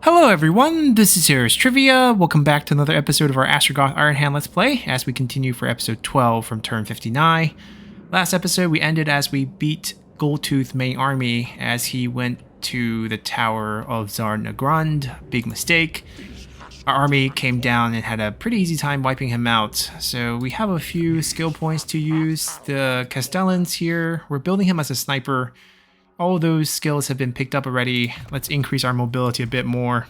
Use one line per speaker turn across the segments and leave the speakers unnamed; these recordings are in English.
Hello everyone, this is Heroes Trivia. Welcome back to another episode of our Astragoth Ironhand Let's Play as we continue for episode 12 from turn 59. Last episode we ended as we beat Goldtooth main army as he went to the tower of Zarnagrund. Big mistake. Our army came down and had a pretty easy time wiping him out. So we have a few skill points to use. The Castellans here, we're building him as a sniper. All those skills have been picked up already. Let's increase our mobility a bit more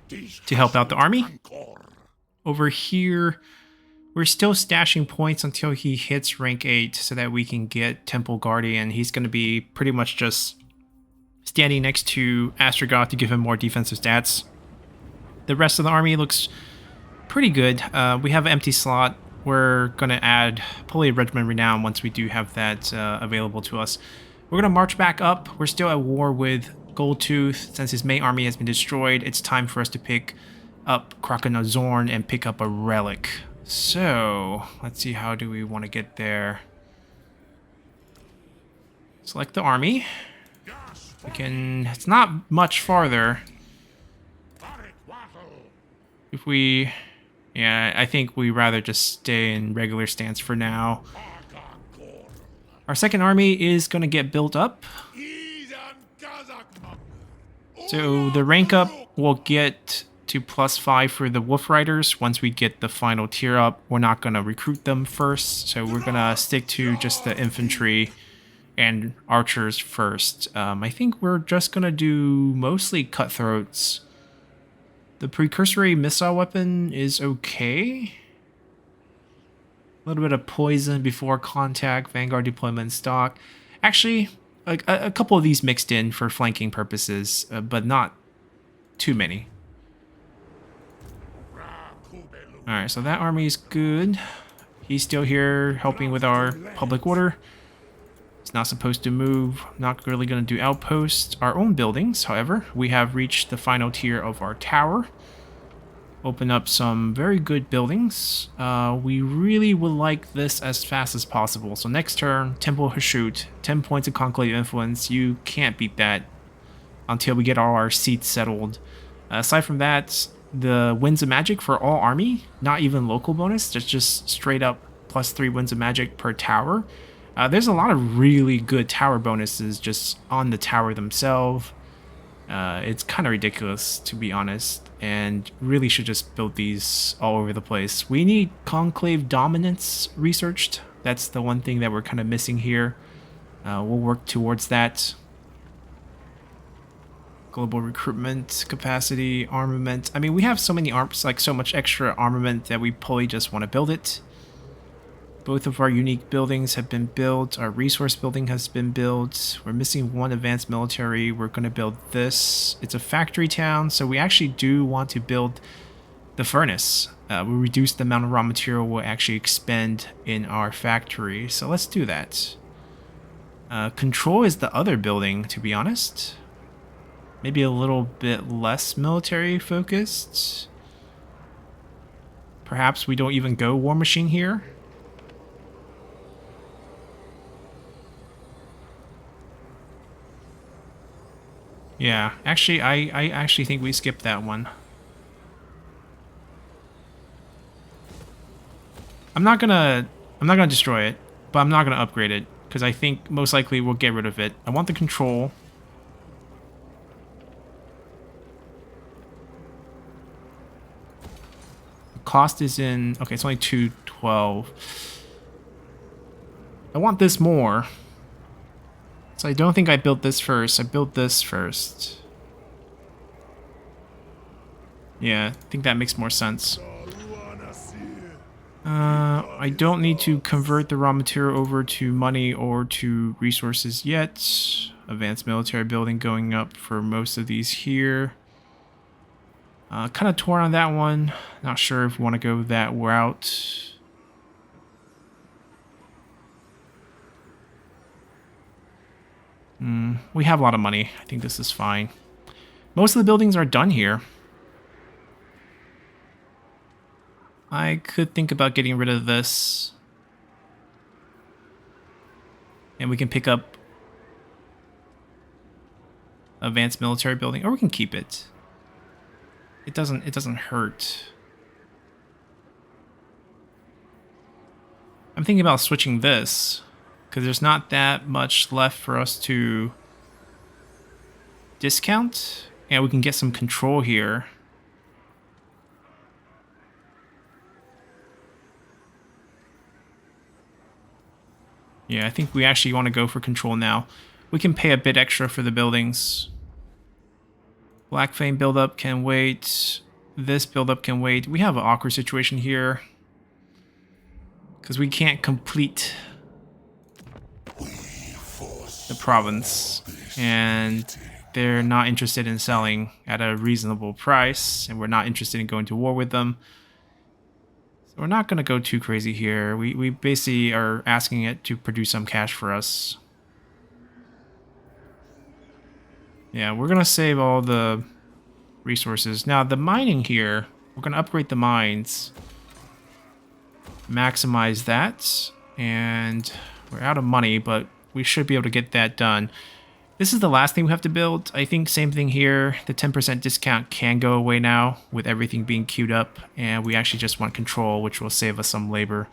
to help out the army. Over here, we're still stashing points until he hits rank 8 so that we can get Temple Guardian. He's going to be pretty much just standing next to Astragoth to give him more defensive stats. The rest of the army looks pretty good. We have an empty slot. We're going to add probably Regiment Renown once we do have that available to us. We're going to march back up. We're still at war with Goldtooth. Since his main army has been destroyed, it's time for us to pick up Azorn and pick up a Relic. So, let's see, how do we want to get there? Select the army. We can... It's not much farther. If we... Yeah, I think we rather just stay in regular stance for now. Our second army is going to get built up. So the rank up will get to +5 for the Wolf Riders once we get the final tier up. We're not going to recruit them first, so we're going to stick to just the infantry and archers first. I think we're just going to do mostly cutthroats. The precursory missile weapon is okay. A little bit of poison before contact, Vanguard deployment stock. Actually, a couple of these mixed in for flanking purposes, but not too many. Alright, so that army is good. He's still here helping with our public order. It's not supposed to move. Not really going to do outposts. Our own buildings, however, we have reached the final tier of our tower. Open up some very good buildings. We really would like this as fast as possible. So next turn, Temple Hashut, 10 points of Conclave Influence. You can't beat that until we get all our seats settled. Aside from that, the Winds of Magic for all army, not even local bonus, just straight up +3 Winds of Magic per tower. There's a lot of really good tower bonuses just on the tower themselves. It's kind of ridiculous, to be honest, and really should just build these all over the place. We need Conclave Dominance researched. That's the one thing that we're kind of missing here. We'll work towards that. Global recruitment, capacity, armament. I mean, we have so many arms, like so much extra armament that we probably just want to build it. Both of our unique buildings have been built. Our resource building has been built. We're missing one advanced military. We're going to build this. It's a factory town, so we actually do want to build the furnace. We reduce the amount of raw material we'll actually expend in our factory. So let's do that. Control is the other building, to be honest. Maybe a little bit less military focused. Perhaps we don't even go War Machine here. Yeah, actually, I actually think we skipped that one. I'm not gonna destroy it, but I'm not gonna upgrade it because I think most likely we'll get rid of it. I want the control. The cost is in. Okay, it's only 212. I want this more. So I don't think I built this first. I built this first. Yeah, I think that makes more sense. I don't need to convert the raw material over to money or to resources yet. Advanced military building going up for most of these here. Kind of torn on that one. Not sure if we want to go that route. We have a lot of money. I think this is fine. Most of the buildings are done here. I could think about getting rid of this. And we can pick up advanced military building, or we can keep it. It doesn't hurt. I'm thinking about switching this, because there's not that much left for us to discount, and we can get some control here. Yeah, I think we actually want to go for control now. We can pay a bit extra for the buildings. Black Flame buildup can wait. This buildup can wait. We have an awkward situation here, because we can't complete the province, and they're not interested in selling at a reasonable price, and we're not interested in going to war with them. So we're not going to go too crazy here. We basically are asking it to produce some cash for us. Yeah, we're going to save all the resources. Now, the mining here, we're going to upgrade the mines. Maximize that. And we're out of money, but we should be able to get that done. This is the last thing we have to build. I think same thing here. The 10% discount can go away now with everything being queued up. And we actually just want control, which will save us some labor.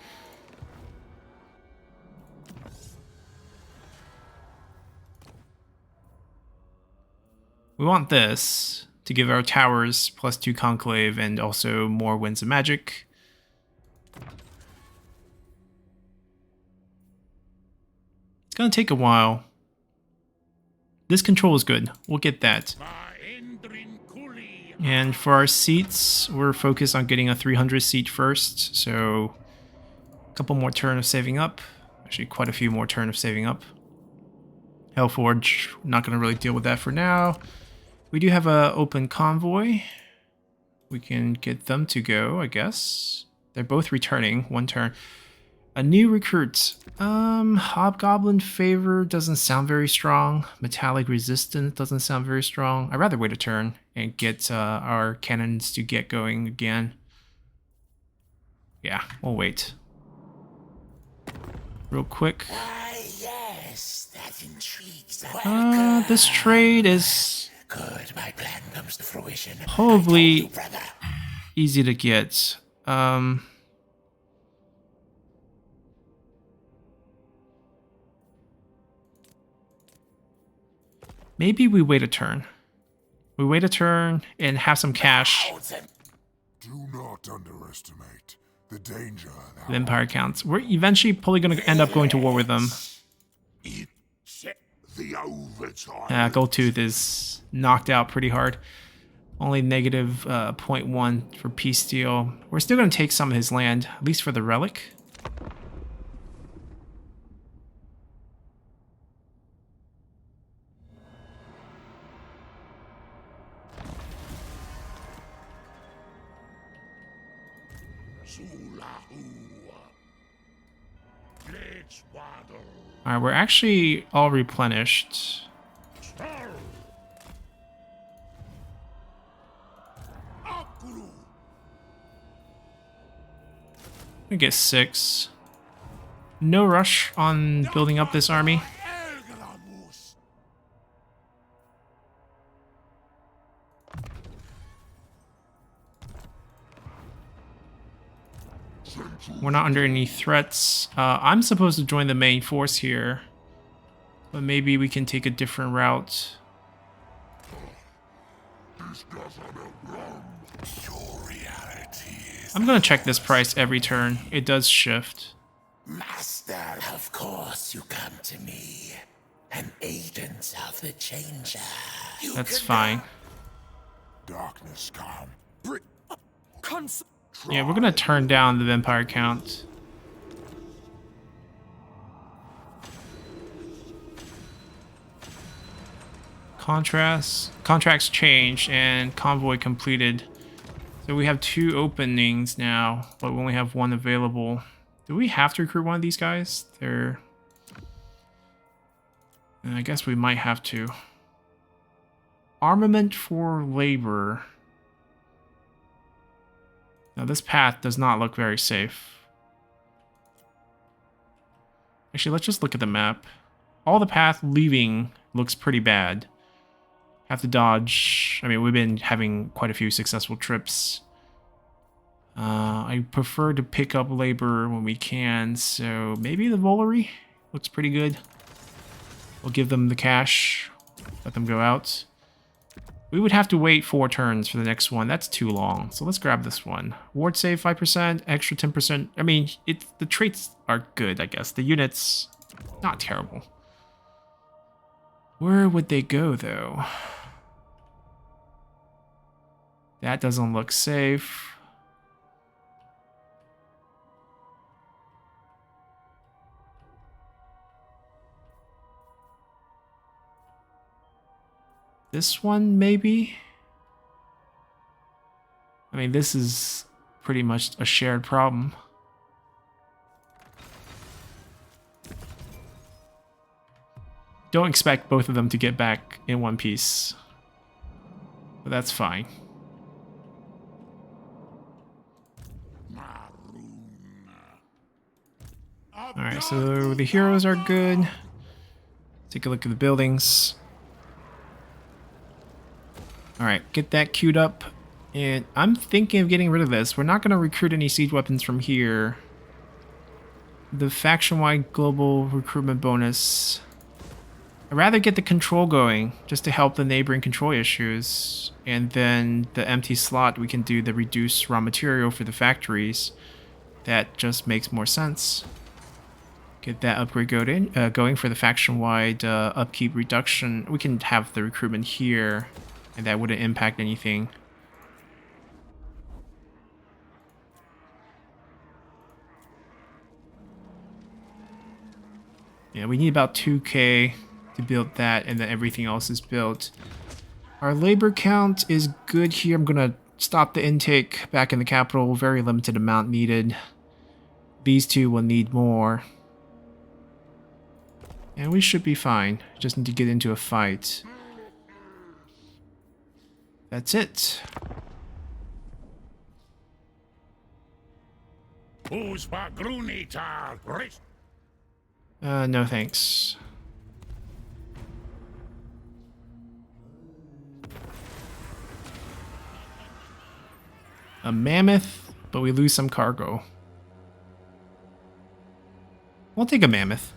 We want this to give our towers +2 conclave and also more winds of magic. It's going to take a while. This control is good. We'll get that. And for our seats, we're focused on getting a 300 seat first. So a couple more turns of saving up. Actually, quite a few more turns of saving up. Hellforge, not going to really deal with that for now. We do have an open convoy. We can get them to go, I guess. They're both returning. One turn. A new recruit. Hobgoblin favor doesn't sound very strong. Metallic resistance doesn't sound very strong. I'd rather wait a turn and get our cannons to get going again. Yeah, we'll wait. Real quick.
Yes, that intrigues.
This trade is
Good, my plan comes to fruition.
probably easy to get. Maybe we wait a turn. We wait a turn and have some cash.
Do not underestimate the danger.
The Empire counts. We're eventually probably going to end up going to war with them.
The overtime.
Goldtooth is knocked out pretty hard. Only negative 0.1 for peace deal. We're still going to take some of his land, at least for the Relic. Alright, we're actually all replenished. We get 6. No rush on building up this army. We're not under any threats. I'm supposed to join the main force here, but maybe we can take a different route. I'm gonna check this price every turn. It does shift.
Master, of course you come to me. An agent of the changer.
That's fine.
Darkness come.
Yeah, we're gonna turn down the vampire count. Contracts changed and convoy completed. So we have 2 openings now, but we only have 1 available. Do we have to recruit one of these guys? I guess we might have to. Armament for labor. Now this path does not look very safe. Actually, let's just look at the map. All the path leaving looks pretty bad. have to dodge. I mean, we've been having quite a few successful trips. I prefer to pick up labor when we can, so maybe the Volary looks pretty good. We'll give them the cash, let them go out. We would have to wait 4 turns for the next one. That's too long. So let's grab this one. Ward save 5%, extra 10%. I mean, the traits are good, I guess. The units, not terrible. Where would they go, though? That doesn't look safe. This one, maybe? I mean, this is pretty much a shared problem. Don't expect both of them to get back in one piece. But that's fine. Alright, so the heroes are good. Take a look at the buildings. Alright, get that queued up. And I'm thinking of getting rid of this. We're not going to recruit any siege weapons from here. The faction-wide global recruitment bonus. I'd rather get the control going, just to help the neighboring control issues. And then the empty slot, we can do the reduced raw material for the factories. That just makes more sense. Get that upgrade going for the faction-wide upkeep reduction. We can have the recruitment here. And that wouldn't impact anything. Yeah, we need about 2k to build that, and then everything else is built. Our labor count is good here. I'm gonna stop the intake back in the capital. Very limited amount needed. These two will need more. And we should be fine. Just need to get into a fight. That's it. No thanks. A mammoth, but we lose some cargo. We'll take a mammoth.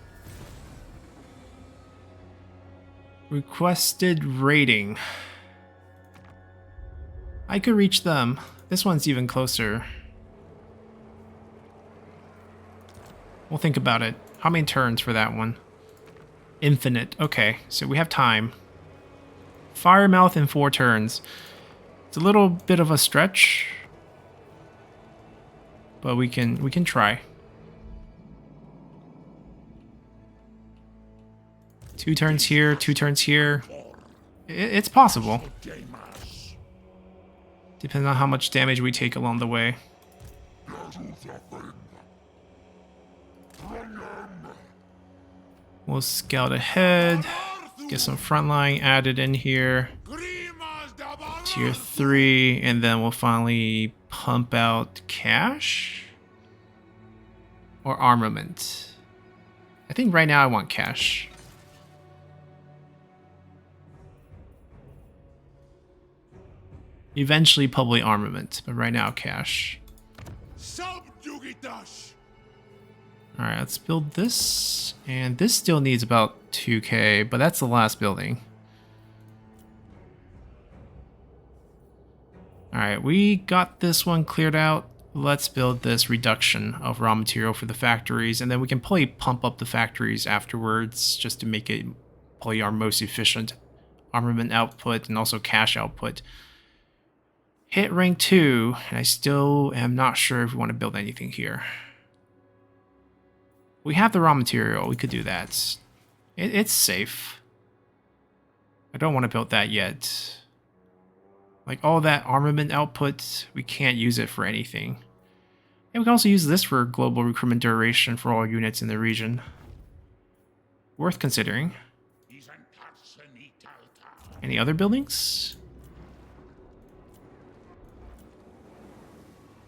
Requested rating. I could reach them. This one's even closer. We'll think about it. How many turns for that one? Infinite. Okay, so we have time. Firemouth in 4 turns. It's a little bit of a stretch, but we can try. 2 turns here, 2 turns here. It's possible. Depends on how much damage we take along the way. We'll scout ahead. Get some frontline added in here. Tier 3, and then we'll finally pump out cash? Or armament? I think right now I want cash. Eventually probably armament, but right now cash. Alright, let's build this. And this still needs about 2k, but that's the last building. Alright, we got this one cleared out. Let's build this reduction of raw material for the factories, and then we can probably pump up the factories afterwards just to make it probably our most efficient armament output and also cash output. Hit rank 2, and I still am not sure if we want to build anything here. We have the raw material, we could do that. It's safe. I don't want to build that yet. Like all that armament output, we can't use it for anything. And we can also use this for global recruitment duration for all units in the region. Worth considering. Any other buildings?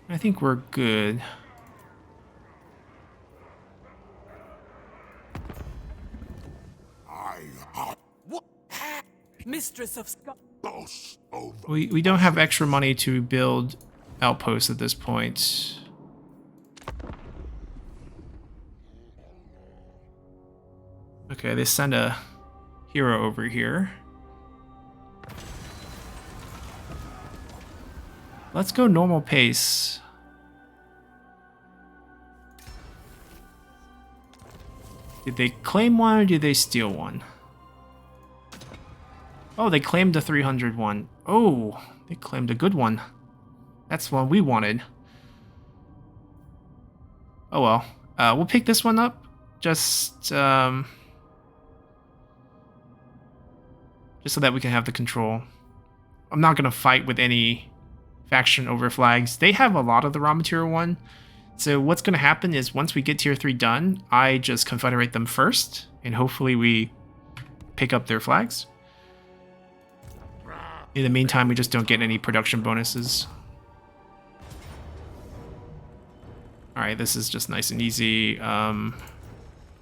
I think we're good.
mistress of Scott.
Boss over.
We don't have extra money to build outposts at this point. Okay, they send a hero over here. Let's go normal pace. Did they claim one or did they steal one? Oh, they claimed the 300 one. Oh, they claimed a good one. That's one we wanted. Oh well. We'll pick this one up. Just so that we can have the control. I'm not gonna fight with any faction over flags. They have a lot of the raw material one. So what's gonna happen is once we get tier 3 done, I just confederate them first, and hopefully we pick up their flags. In the meantime, we just don't get any production bonuses. Alright, this is just nice and easy.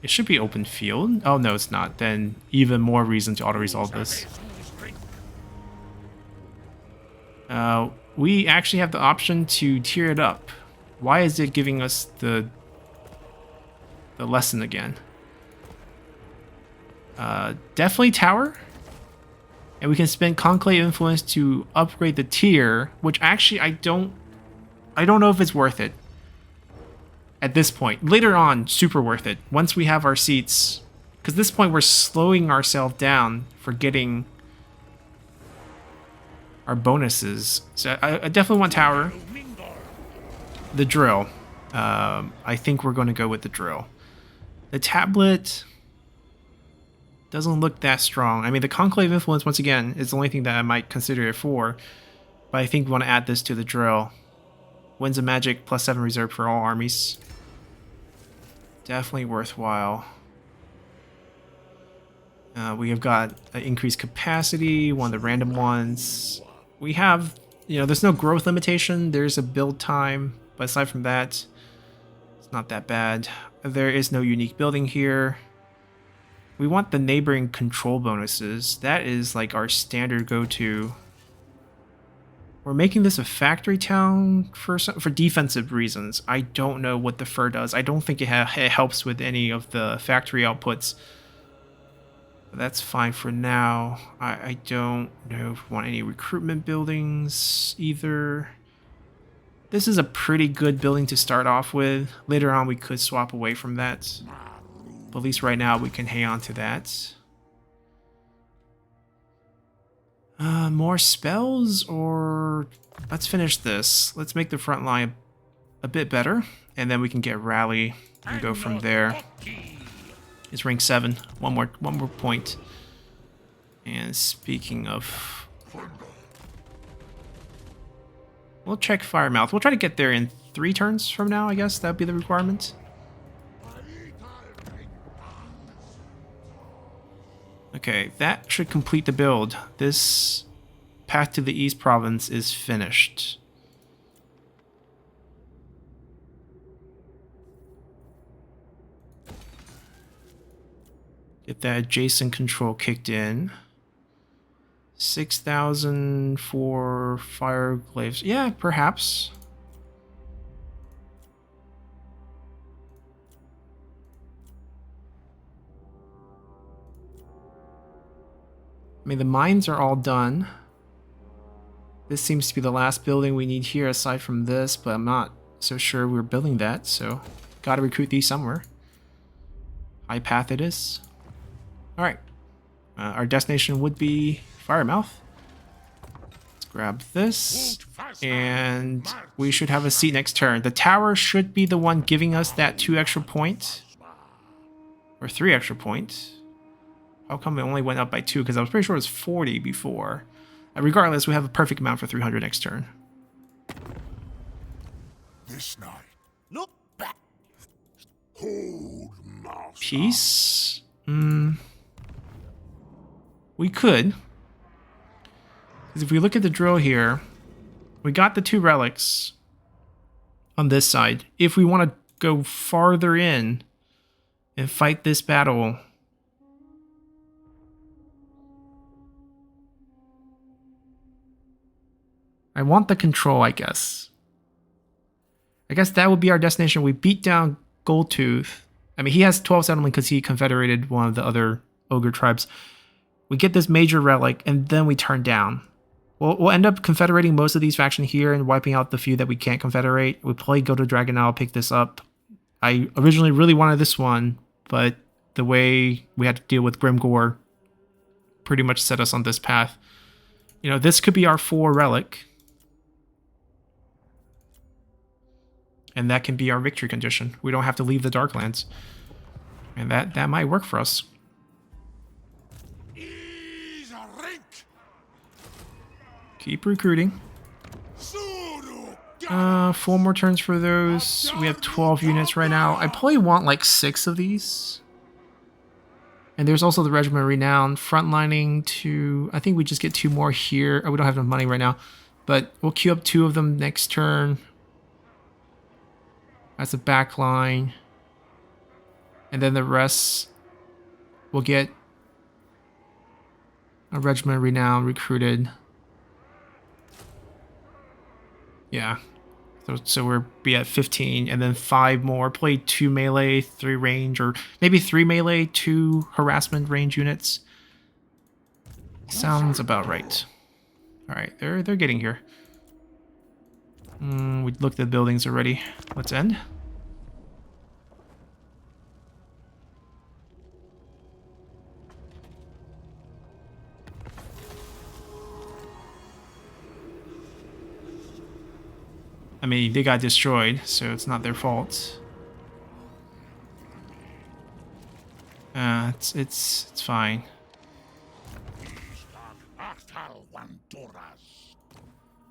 It should be open field. Oh no, it's not. Then even more reason to auto-resolve this. We actually have the option to tier it up. Why is it giving us the lesson again? Definitely tower. And we can spend Conclave Influence to upgrade the tier, which actually I don't know if it's worth it. At this point. Later on, super worth it. Once we have our seats. Because at this point we're slowing ourselves down for getting our bonuses. So I definitely want tower. The drill. I think we're going to go with the drill. The tablet doesn't look that strong. I mean, the Conclave Influence, once again, is the only thing that I might consider it for. But I think we want to add this to the drill. Winds of Magic, +7 reserved for all armies. Definitely worthwhile. We have got increased capacity, one of the random ones. We have, there's no growth limitation. There's a build time. But aside from that, it's not that bad. There is no unique building here. We want the neighboring control bonuses. That is like our standard go-to. We're making this a factory town for defensive reasons. I don't know what the fur does. I don't think it helps with any of the factory outputs. But that's fine for now. I don't know if we want any recruitment buildings either. This is a pretty good building to start off with. Later on we could swap away from that. But at least right now we can hang on to that. More spells, or let's finish this. Let's make the front line a bit better, and then we can get rally and go from there. It's rank 7. One more point. And speaking of, we'll check Firemouth. We'll try to get there in 3 turns from now. I guess that'd be the requirement. Okay, that should complete the build. This path to the East Province is finished. Get that adjacent control kicked in. 6,000 for fire glaives. Yeah, perhaps. I mean, the mines are all done. This seems to be the last building we need here aside from this, but I'm not so sure we're building that, so gotta recruit these somewhere. High path it is. Alright. Our destination would be Firemouth. Let's grab this, and we should have a seat next turn. The tower should be the one giving us that 2 extra points. Or 3 extra points. How come it only went up by 2? Because I was pretty sure it was 40 before. Regardless, we have a perfect amount for 300 next turn.
This night.
Look back.
Hold mouse.
Peace? We could. Because if we look at the drill here, we got the 2 relics on this side. If we want to go farther in and fight this battle, I want the control, I guess. I guess that would be our destination. We beat down Goldtooth. I mean, he has 12 settlement because he confederated one of the other ogre tribes. We get this major relic, and then we turn down. We'll end up confederating most of these factions here and wiping out the few that we can't confederate. We play Go to Dragon, I'll pick this up. I originally really wanted this one, but the way we had to deal with Grimgore pretty much set us on this path. You know, this could be our 4 relic. And that can be our victory condition. We don't have to leave the Darklands. And that might work for us. Keep recruiting. 4 more turns for those. We have 12 units right now. I probably want like 6 of these. And there's also the Regiment of Renown frontlining to... I think we just get 2 more here. Oh, we don't have enough money right now. But we'll queue up 2 of them next turn. That's a back line. And then the rest will get a Regiment of Renown recruited. Yeah. So we'll be at 15, and then 5 more. Play 2 melee, 3 range, or maybe 3 melee, 2 harassment range units. Sounds about right. All right, they're getting here. We looked at buildings already. Let's end. I mean, they got destroyed, so it's not their fault. It's fine.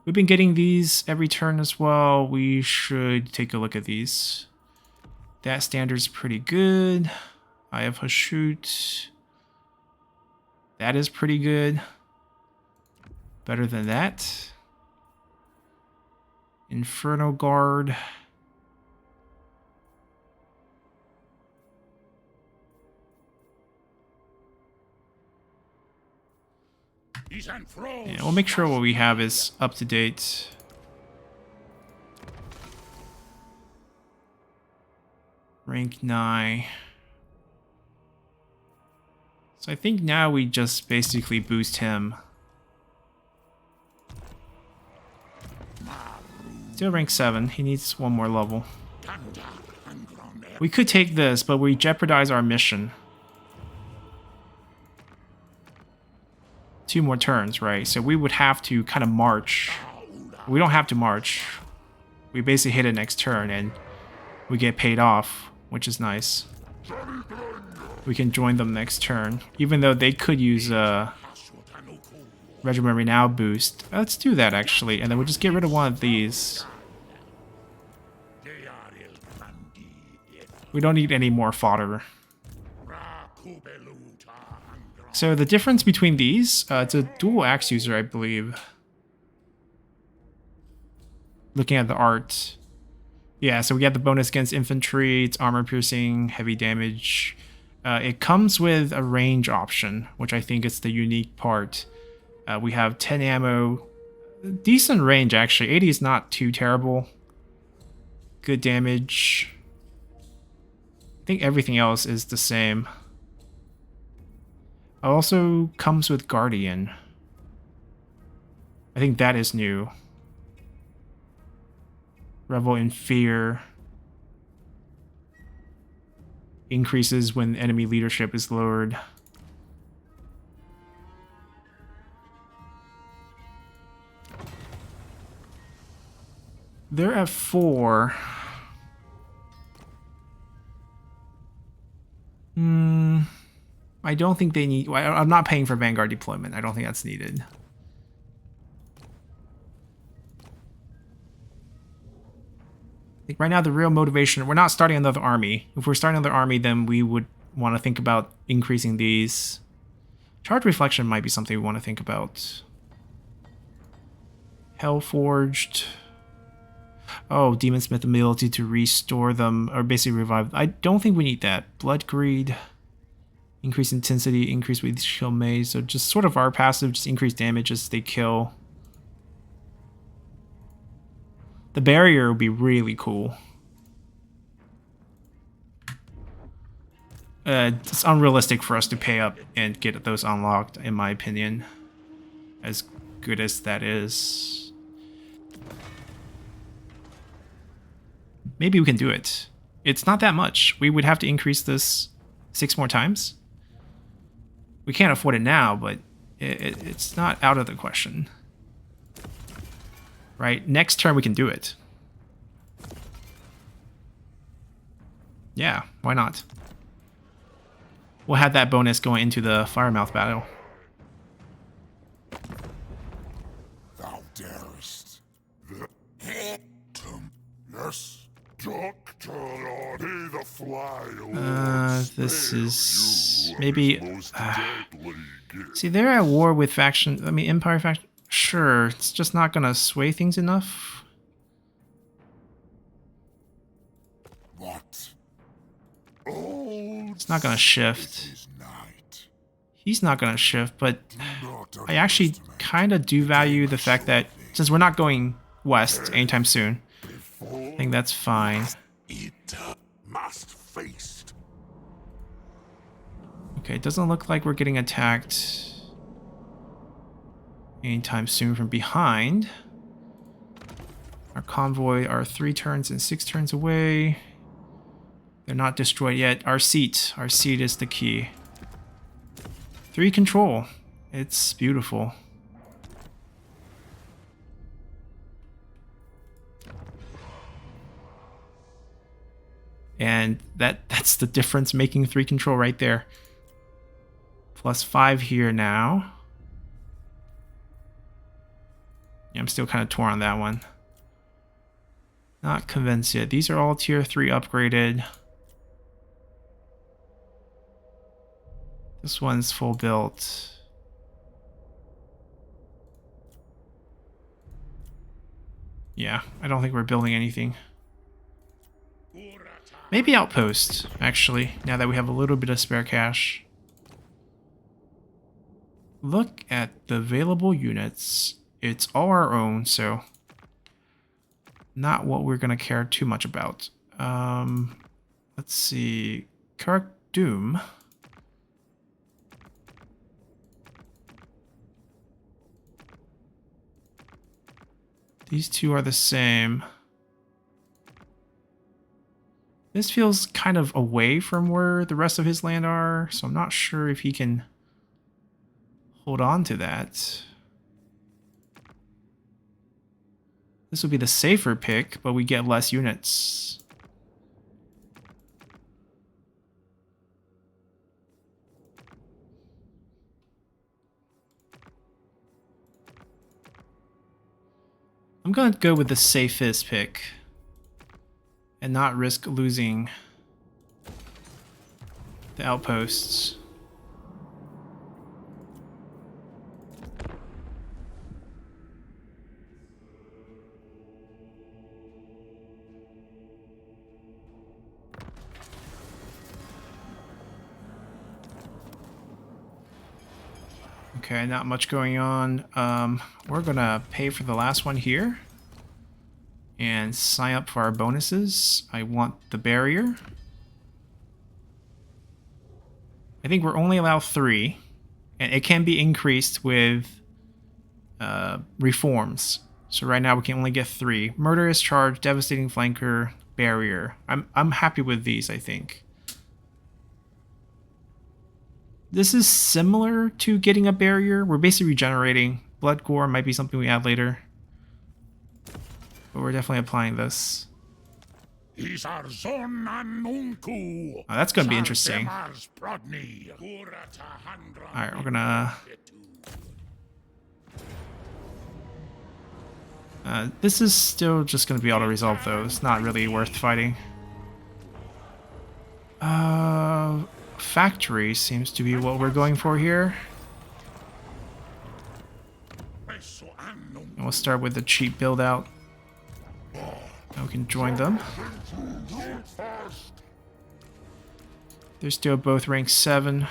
We've been getting these every turn as well. We should take a look at these. That standard's pretty good. I have Hashut. That is pretty good. Better than that. Inferno Guard. Yeah, we'll make sure what we have is up to date. Rank 9. So I think now we just basically boost him. Still rank 7. He needs 1 more level. We could take this, but we jeopardize our mission. 2 more turns, right? So we would have to kind of march. We don't have to march. We basically hit it next turn and we get paid off, which is nice. We can join them next turn, even though they could use a Regiment Renown boost. Let's do that, actually, and then we'll just get rid of one of these. We don't need any more fodder. So the difference between these, it's a dual axe user, I believe. Looking at the art. Yeah, so we get the bonus against infantry, it's armor piercing, heavy damage. It comes with a range option, which I think is the unique part. We have 10 ammo, decent range actually, 80 is not too terrible. Good damage. I think everything else is the same. It also comes with Guardian. I think that is new. Revel in Fear. Increases when enemy leadership is lowered. They're at 4. I don't think they need... I'm not paying for Vanguard deployment. I don't think that's needed. I think right now the real motivation... We're not starting another army. If we're starting another army, then we would want to think about increasing these. Charge Reflection might be something we want to think about. Hellforged... Oh, Demonsmith ability to restore them, or basically revive. I don't think we need that. Blood Greed. Increase intensity, increase with shield maze. So just sort of our passive, just increase damage as they kill. The barrier would be really cool. It's unrealistic for us to pay up and get those unlocked, in my opinion. As good as that is. Maybe we can do it. It's not that much. We would have to increase this 6 more times. We can't afford it now, but it's not out of the question. Right? Next turn we can do it. Yeah, why not? We'll have that bonus going into the Firemouth battle.
Thou darest. Yes. Doctor Lord, he the fly.
This is maybe. See, they're at war with faction. I mean, Empire faction. Sure, it's just not gonna sway things enough.
What?
It's not gonna shift. He's not gonna shift, but I actually kind of do value the fact that since we're not going west anytime soon, I think that's fine.
Must face.
Okay, it doesn't look like we're getting attacked anytime soon from behind. Our convoy are 3 turns and 6 turns away. They're not destroyed yet. Our seat is the key. 3 control. It's beautiful. And that's the difference making 3 control right there. +5 here now. Yeah, I'm still kind of torn on that one. Not convinced yet. These are all tier 3 upgraded. This one's full built. Yeah, I don't think we're building anything. Maybe outpost, actually, now that we have a little bit of spare cash. Look at the available units. It's all our own, so not what we're going to care too much about. Let's see. Karak Doom. These 2 are the same. This feels kind of away from where the rest of his land are, so I'm not sure if he can hold on to that. This would be the safer pick, but we get less units. I'm going to go with the safest pick and not risk losing the outposts. Okay, not much going on. We're gonna pay for the last one here and sign up for our bonuses. I want the barrier. I think we're only allowed 3, and it can be increased with reforms. So right now we can only get 3: murderous charge, devastating flanker, barrier. I'm happy with these, I think. This is similar to getting a barrier. We're basically regenerating. Blood gore might be something we add later. But we're definitely applying this. Oh, that's going to be interesting. Alright, we're gonna... this is still just going to be auto-resolve though. It's not really worth fighting. Factory seems to be what we're going for here. And we'll start with the cheap build out. Now we can join them. They're still both rank 7.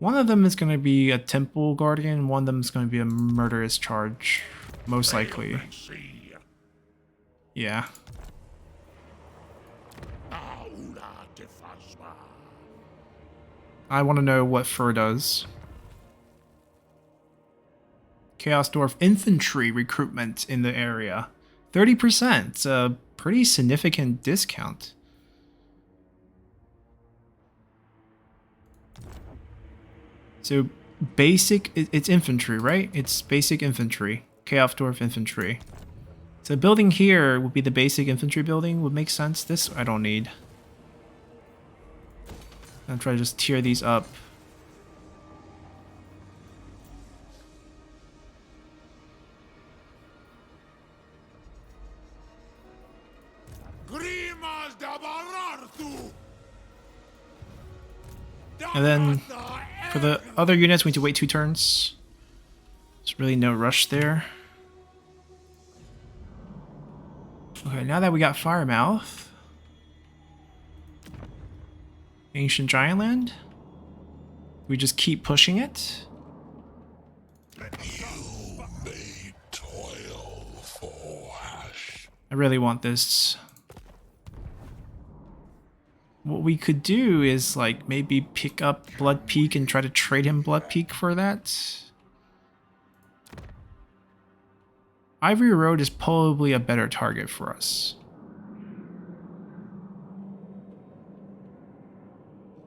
One of them is going to be a temple guardian, one of them is going to be a murderous charge, most likely. Yeah. I want to know what fur does. Chaos Dwarf infantry recruitment in the area. 30%. It's a pretty significant discount. So basic, it's infantry, right? It's basic infantry. Chaos Dwarf infantry. So building here would be the basic infantry building, would make sense. This I don't need. I'm trying to just tier these up. And then for the other units, we need to wait 2 turns. There's really no rush there. Okay, now that we got Firemouth. Ancient Giantland. We just keep pushing it.
You may toil for hash.
I really want this. What we could do is like maybe pick up Blood Peak and try to trade him Blood Peak for that. Ivory Road is probably a better target for us.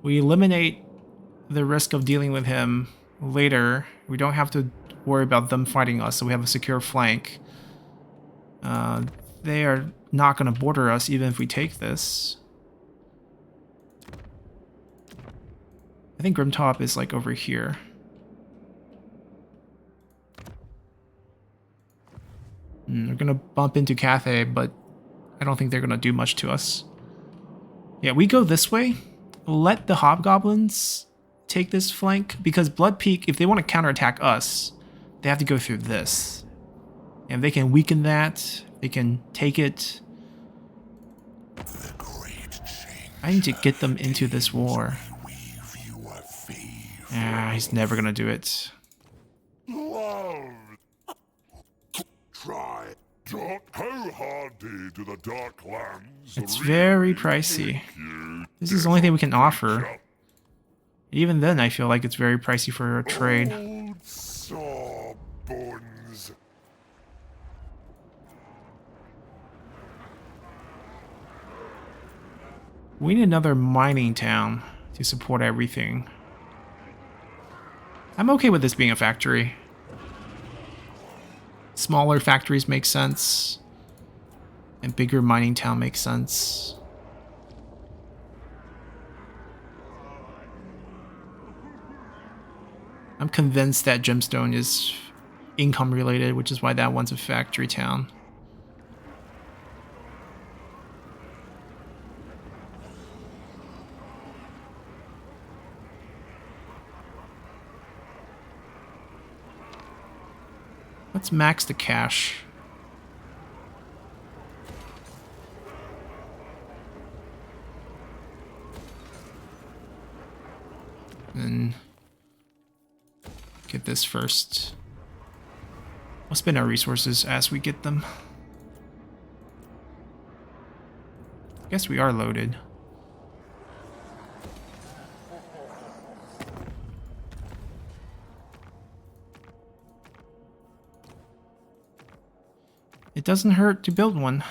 We eliminate the risk of dealing with him later. We don't have to worry about them fighting us, so we have a secure flank. They are not going to border us even if we take this. I think Grimtop is like over here. We're going to bump into Cathay, but I don't think they're going to do much to us. Yeah, we go this way. Let the Hobgoblins take this flank, because Blood Peak, if they want to counterattack us, they have to go through this. And they can weaken that, they can take it. I need to get them into this war. Ah, he's never gonna do it.
Try. How hardy to the dark lands.
It's very pricey. This is the only thing we can offer. Even then, I feel like it's very pricey for a trade.
Old sawbones.
We need another mining town to support everything. I'm okay with this being a factory. Smaller factories make sense. And bigger mining town makes sense. I'm convinced that Gemstone is income related, which is why that one's a factory town. Let's max the cash. Then get this first. We'll spend our resources as we get them. I guess we are loaded. It doesn't hurt to build one.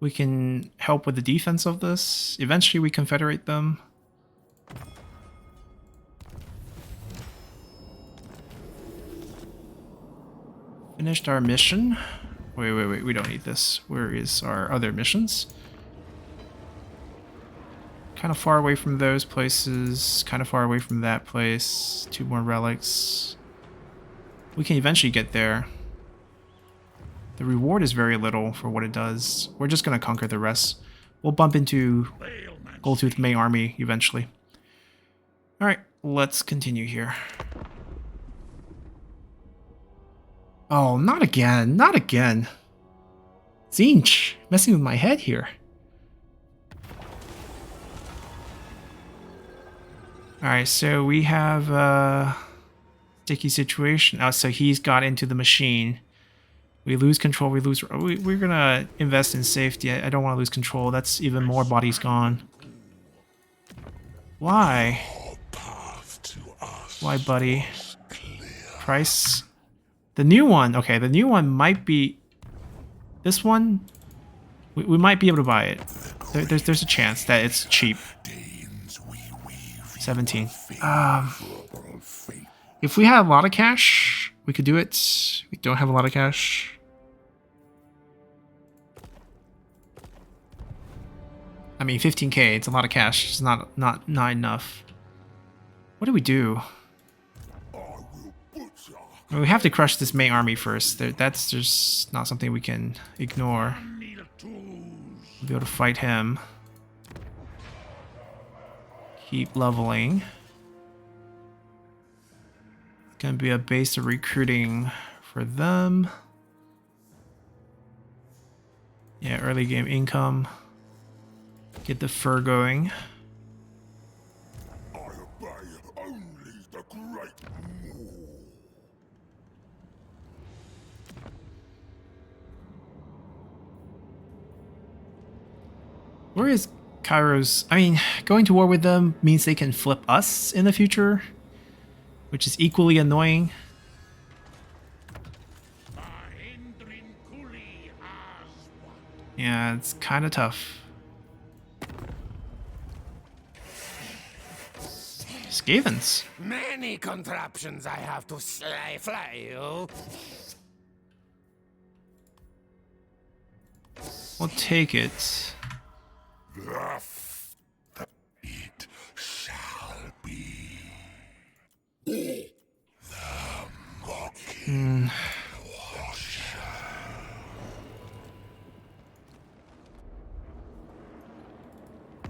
We can help with the defense of this. Eventually we confederate them. Finished our mission. Wait, we don't need this. Where is our other missions? Kind of far away from those places, kind of far away from that place. 2 more relics. We can eventually get there. The reward is very little for what it does. We're just going to conquer the rest. We'll bump into Goldtooth main army eventually. Alright, let's continue here. Oh, not again. Not again. Zinch, messing with my head here. Alright, so we have a sticky situation. Oh, so he's got into the machine. We lose control, we lose... We're gonna invest in safety. I don't want to lose control. That's even more bodies gone. Why? Why, buddy? Price? The new one. Okay, the new one might be... This one? We might be able to buy it. There's a chance that it's cheap. 17. If we had a lot of cash, we could do it. We don't have a lot of cash. I mean, 15k, it's a lot of cash. It's not enough. What do we do? Well, we have to crush this main army first. That's just not something we can ignore. We'll be able to fight him. Keep leveling. Gonna be a base of recruiting for them. Yeah, early game income. Get the fur going.
I obey only the great Maw.
Where is Cairo's? I mean, going to war with them means they can flip us in the future, which is equally annoying. Yeah, it's kind of tough. Skavens.
Many contraptions I have to fly you.
We'll take it.
It shall be. The mocking watcher.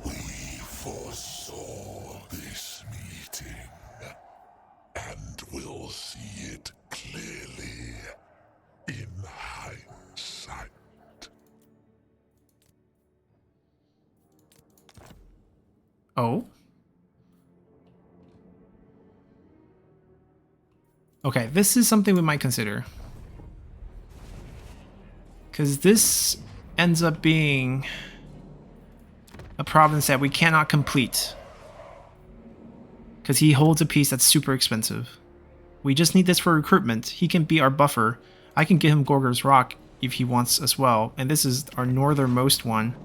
We foresaw this meeting, and will see it clearly in hindsight.
Oh. Okay, this is something we might consider. Because this ends up being a province that we cannot complete. Because he holds a piece that's super expensive. We just need this for recruitment. He can be our buffer. I can get him Gorger's Rock if he wants as well. And this is our northernmost one.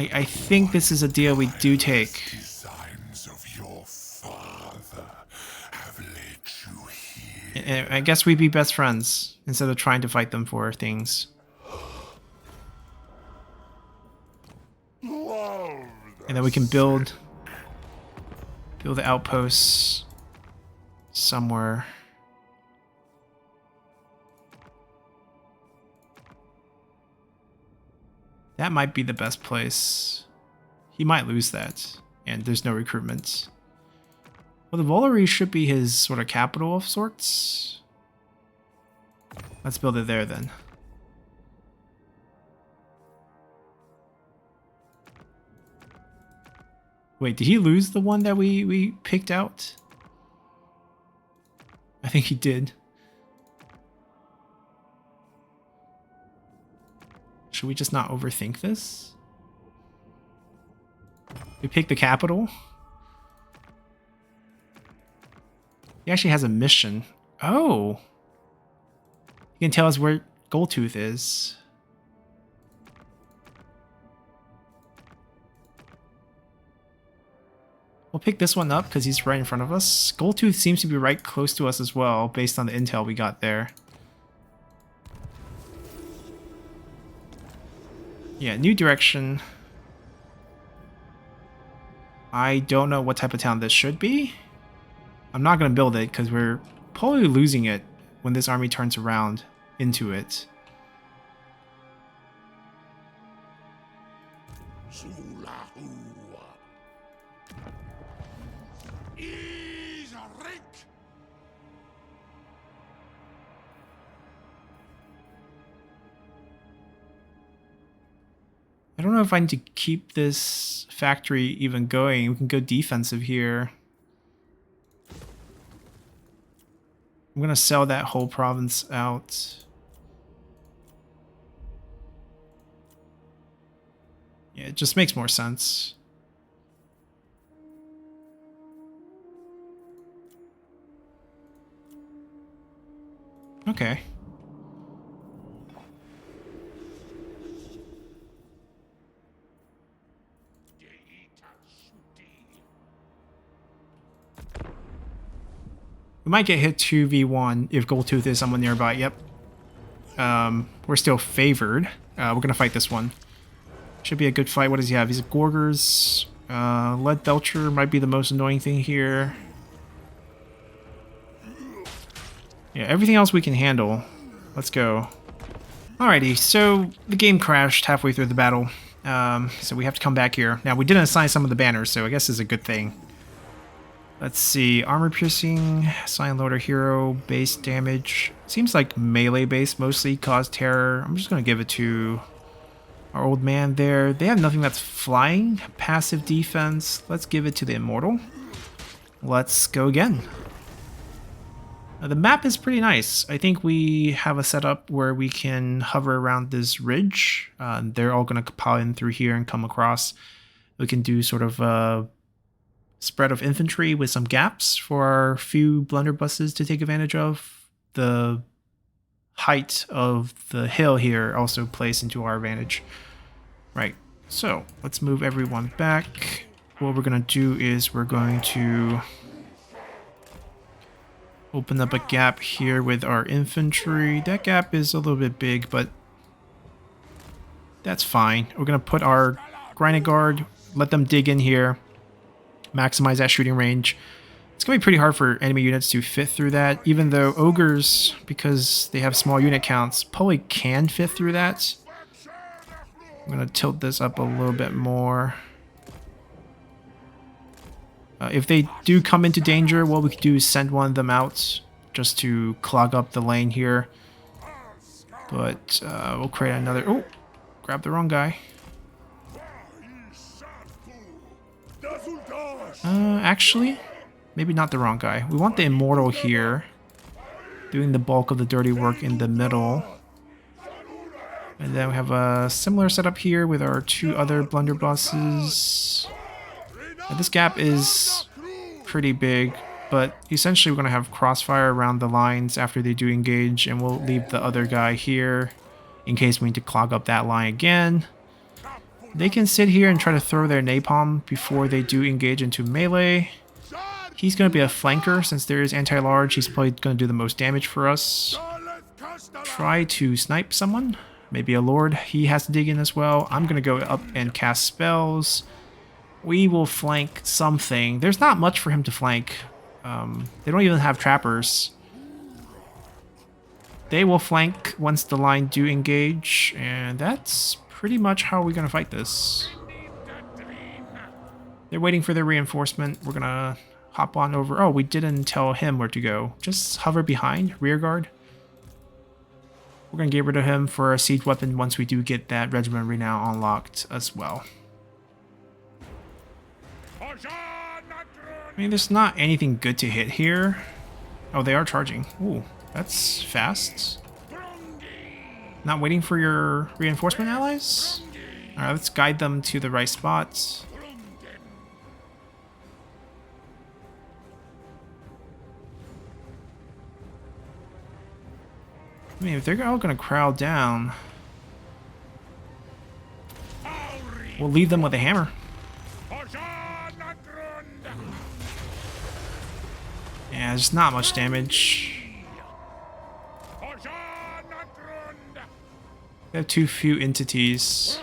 I think this is a deal we do take.
Designs of your father have led you here.
And I guess we'd be best friends instead of trying to fight them for things. And then we can build the outposts somewhere. That might be the best place. He might lose that, and there's no recruitment. Well, the Volary should be his sort of capital of sorts. Let's build it there then. Wait, did he lose the one that we picked out? I think he did. Should we just not overthink this? We picked the capital. He actually has a mission. Oh! He can tell us where Goldtooth is. We'll pick this one up because he's right in front of us. Goldtooth seems to be right close to us as well, based on the intel we got there. Yeah, new direction. I don't know what type of town this should be. I'm not going to build it because we're probably losing it when this army turns around into it. I don't know if I need to keep this factory even going. We can go defensive here. I'm gonna sell that whole province out. Yeah, it just makes more sense. Okay. We might get hit 2v1 if Goldtooth is someone nearby. Yep. We're still favored. We're going to fight this one. Should be a good fight. What does he have? He's a Gorgers. Lead Belcher might be the most annoying thing here. Yeah, everything else we can handle. Let's go. Alrighty, so the game crashed halfway through the battle. So we have to come back here. Now, we didn't assign some of the banners, so I guess it's a good thing. Let's see, armor piercing, sign loader hero, base damage. Seems like melee base mostly cause terror. I'm just gonna give it to our old man there. They have nothing that's flying, passive defense. Let's give it to the immortal. Let's go again. The map is pretty nice. I think we have a setup where we can hover around this ridge. They're all gonna pile in through here and come across. We can do sort of a spread of infantry with some gaps for our few blunderbusses to take advantage of. The height of the hill here also plays into our advantage. Right, so let's move everyone back. What we're going to do is we're going to open up a gap here with our infantry. That gap is a little bit big, but that's fine. We're going to put our Grinding Guard, let them dig in here. Maximize that shooting range. It's going to be pretty hard for enemy units to fit through that, even though ogres, because they have small unit counts, probably can fit through that. I'm going to tilt this up a little bit more. If they do come into danger, what we can do is send one of them out just to clog up the lane here. But we'll create another... Oh, grab the wrong guy. Actually, maybe not the wrong guy. We want the immortal here, doing the bulk of the dirty work in the middle. And then we have a similar setup here with our two other blunderbusses. This gap is pretty big, but essentially we're going to have crossfire around the lines after they do engage, and we'll leave the other guy here in case we need to clog up that line again. They can sit here and try to throw their napalm before they do engage into melee. He's going to be a flanker since there is anti-large. He's probably going to do the most damage for us. Try to snipe someone. Maybe a lord. He has to dig in as well. I'm going to go up and cast spells. We will flank something. There's not much for him to flank. They don't even have trappers. They will flank once the line do engage, and that's pretty much how we're going to fight this. They're waiting for their reinforcement. We're going to hop on over. Oh, we didn't tell him where to go. Just hover behind, rear guard. We're going to get rid of him for a siege weapon once we do get that Regiment Renown unlocked as well. I mean, there's not anything good to hit here. Oh, they are charging. Ooh, that's fast. Not waiting for your reinforcement allies? Alright, let's guide them to the right spots. I mean, if they're all going to crowd down, we'll leave them with a hammer. Yeah, there's not much damage. We have too few entities.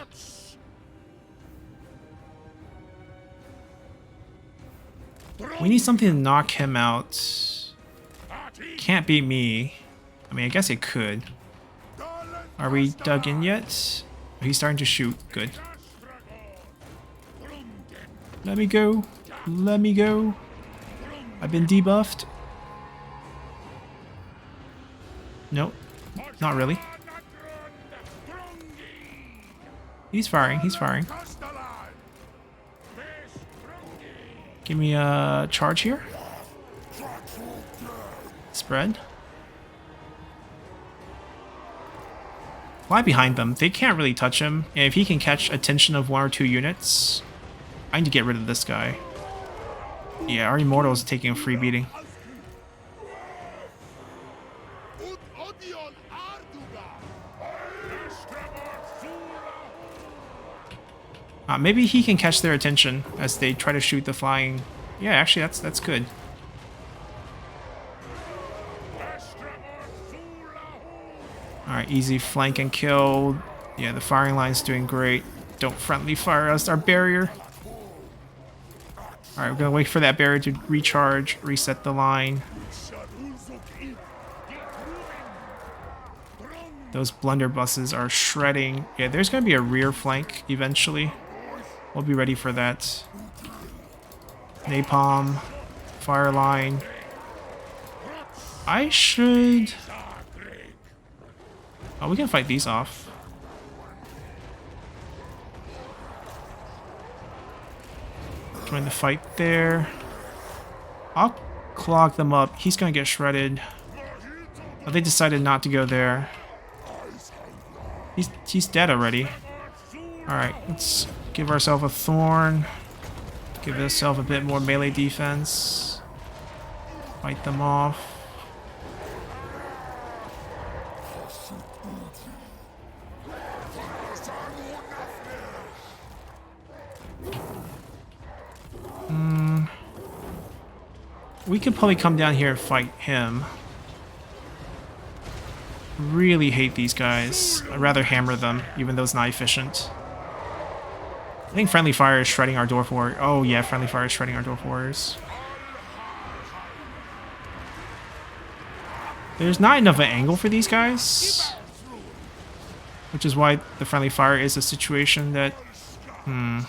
We need something to knock him out. Can't beat me. I mean, I guess it could. Are we dug in yet? He's starting to shoot. Good. Let me go. Let me go. I've been debuffed. Nope. Not really. He's firing. He's firing. Give me a charge here. Spread. Fly behind them. They can't really touch him. And if he can catch attention of 1 or 2 units, I need to get rid of this guy. Yeah, our Immortal is taking a free beating. Maybe he can catch their attention as they try to shoot the flying. Yeah, actually, that's good. Alright, easy flank and kill. Yeah, the firing line's doing great. Don't friendly fire us, our barrier. Alright, we're gonna wait for that barrier to recharge, reset the line. Those blunderbusses are shredding. Yeah, there's gonna be a rear flank eventually. We'll be ready for that. Napalm, fire line. I should... Oh, we can fight these off. Join the fight there. I'll clog them up. He's gonna get shredded. Oh, they decided not to go there. He's dead already. Alright, let's give ourselves a thorn. Give ourselves a bit more melee defense. Fight them off. We could probably come down here and fight him. Really hate these guys. I'd rather hammer them, even though it's not efficient. I think friendly fire is shredding our dwarf warrior. Oh yeah, friendly fire is shredding our dwarf warriors. There's not enough of an angle for these guys, which is why the friendly fire is a situation that... We're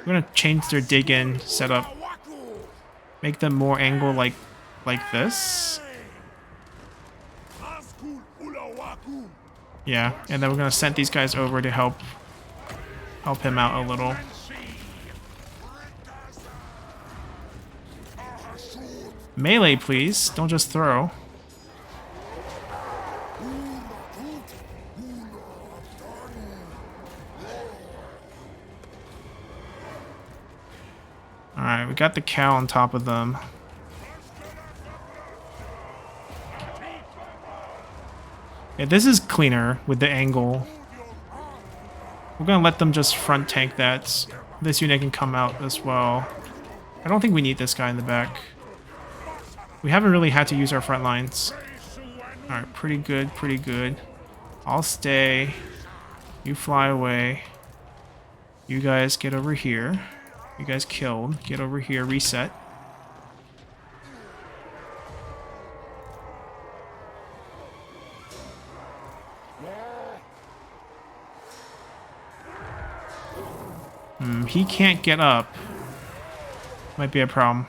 gonna change their dig-in setup. Make them more angle like this. Yeah, and then we're gonna send these guys over to help him out a little. Melee, please. Don't just throw. Alright, we got the cow on top of them. Yeah, this is cleaner with the angle. We're gonna let them just front tank that. This unit can come out as well. I don't think we need this guy in the back. We haven't really had to use our front lines. Alright, pretty good, pretty good. I'll stay. You fly away. You guys get over here. You guys killed. Get over here, reset. He can't get up. Might be a problem.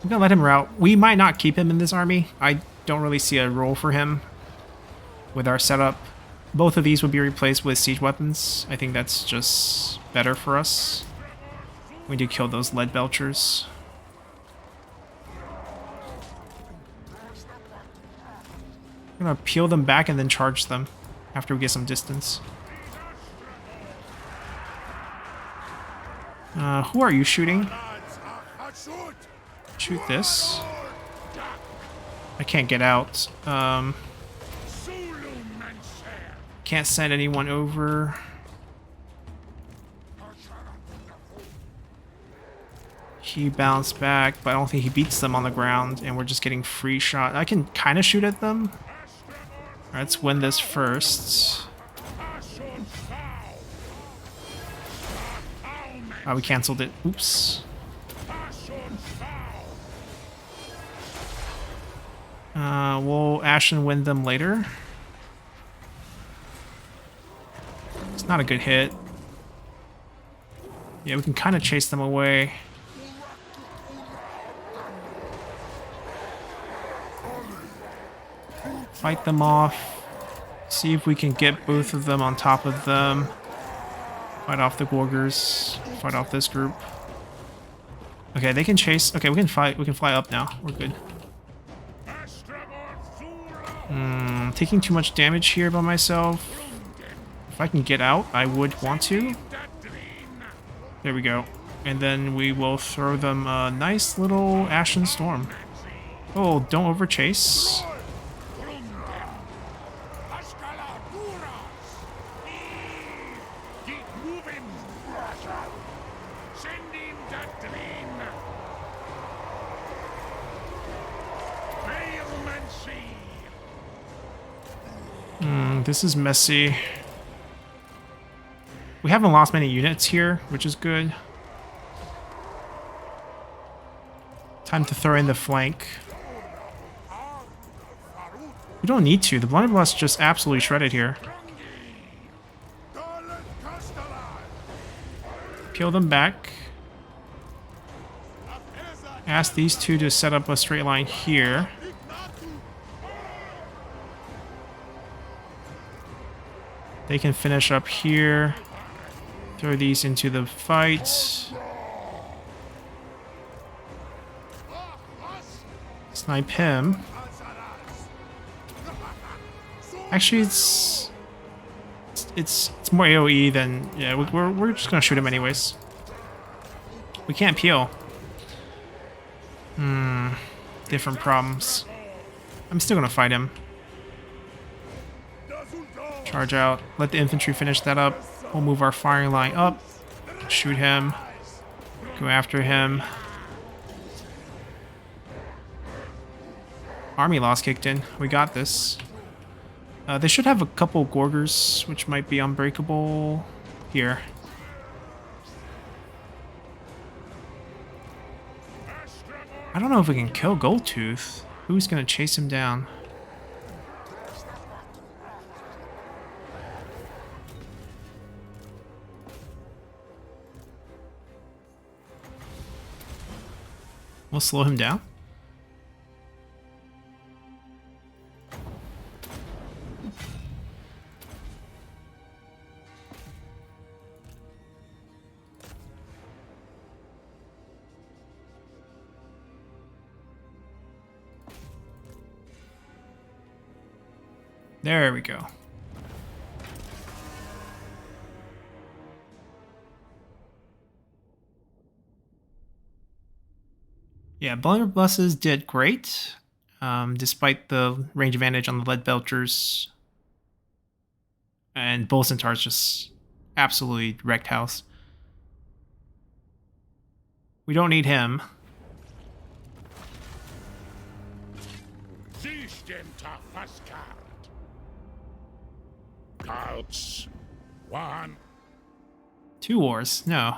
I'm gonna let him route. We might not keep him in this army. I don't really see a role for him with our setup. Both of these would be replaced with siege weapons. I think that's just better for us. We need to kill those lead belchers. I'm gonna peel them back and then charge them after we get some distance. Who are you shooting? Shoot this. I can't get out. Can't send anyone over. He bounced back, but I don't think he beats them on the ground, and we're just getting free shot. I can kind of shoot at them. All right, let's win this first. Oh, we canceled it. Oops. We'll Ashen win them later. It's not a good hit. Yeah, we can kind of chase them away. Fight them off. See if we can get both of them on top of them. Fight off the Gorgers. Fight off this group. Okay, they can chase. Okay, we can fight. We can fly up now. We're good. Taking too much damage here by myself. If I can get out, I would want to. There we go. And then we will throw them a nice little Ashen Storm. Oh, don't over chase. This is messy. We haven't lost many units here, which is good. Time to throw in the flank. We don't need to. The Blunderbuss just absolutely shredded here. Peel them back. Ask these two to set up a straight line here. They can finish up here. Throw these into the fight. Snipe him. Actually, it's more AoE than... Yeah, we're just gonna shoot him anyways. We can't peel. Different problems. I'm still gonna fight him. Charge out. Let the infantry finish that up. We'll move our firing line up. Shoot him. Go after him. Army loss kicked in. We got this. They should have a couple Gorgers, which might be unbreakable. Here. I don't know if we can kill Goldtooth. Who's gonna chase him down? We'll slow him down. There we go. Yeah, Blunderbusses did great, despite the range advantage on the Lead Belchers. And Bull Centaurs just absolutely wrecked house. We don't need him.
Ouch. One.
2 wars, no.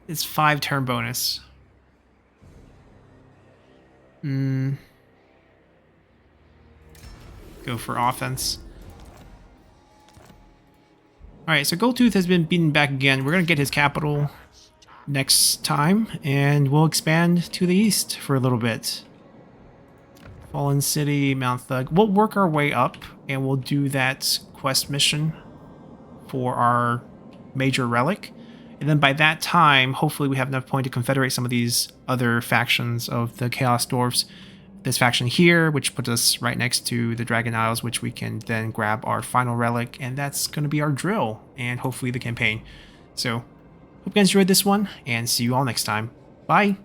It's 5 turn bonus. Go for offense. Alright, so Goldtooth has been beaten back again. We're going to get his capital next time, and we'll expand to the east for a little bit. Fallen City, Mount Thug. We'll work our way up, and we'll do that quest mission for our major relic. And then by that time, hopefully we have enough point to confederate some of these other factions of the Chaos Dwarfs. This faction here, which puts us right next to the Dragon Isles, which we can then grab our final relic, and that's going to be our drill, and hopefully the campaign. So, hope you guys enjoyed this one, and see you all next time. Bye!